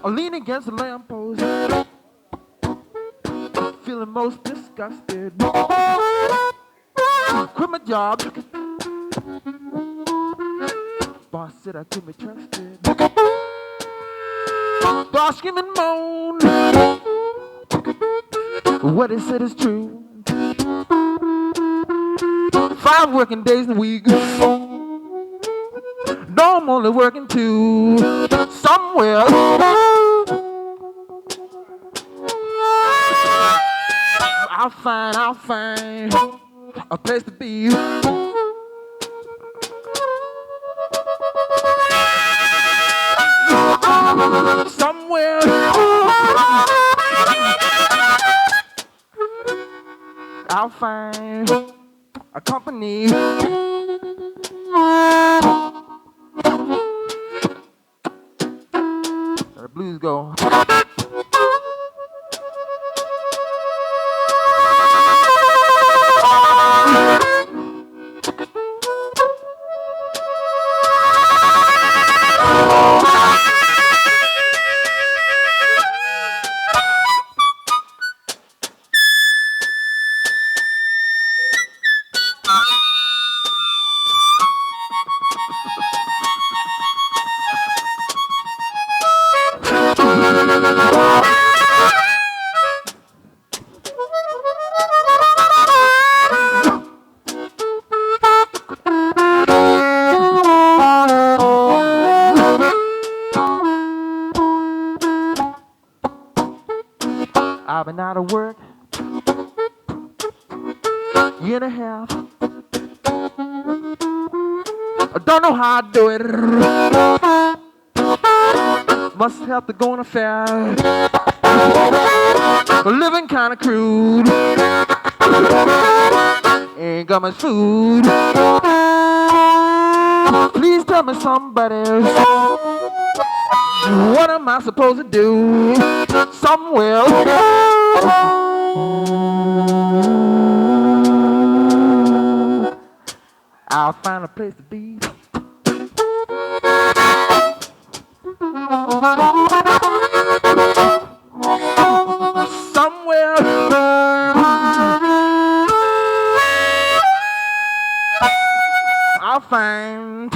I lean against the lamppost, feeling most disgusted. Quit my job. Boss said I couldn't be trusted. Boss scream and moan. What he said is true. 5 working days in a week. No, I'm only working 2. Somewhere I'll find a place to be. Somewhere I'll find a company. The blues go. I've been out of work year and a half. I don't know how I do it. Must have to go on a fair. Living kind of crude. Ain't got much food. Please tell me somebody, what am I supposed to do? Somewhere I'll find a place to be. Somewhere I'll find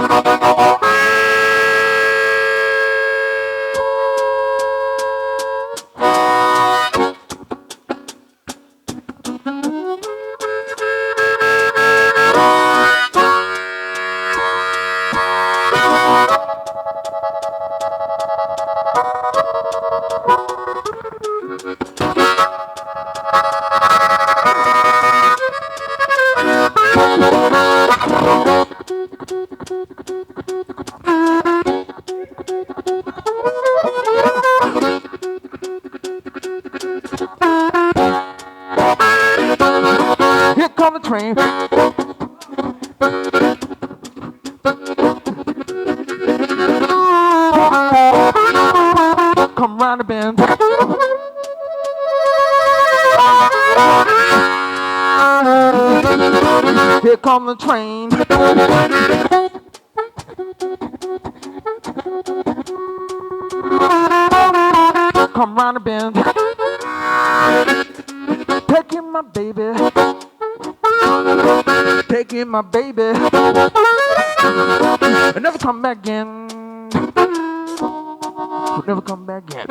here come the train. Come round the bend. Here come the train. Come round the bend. Taking my baby. Taking my baby. And never come back again. We'll never come back again.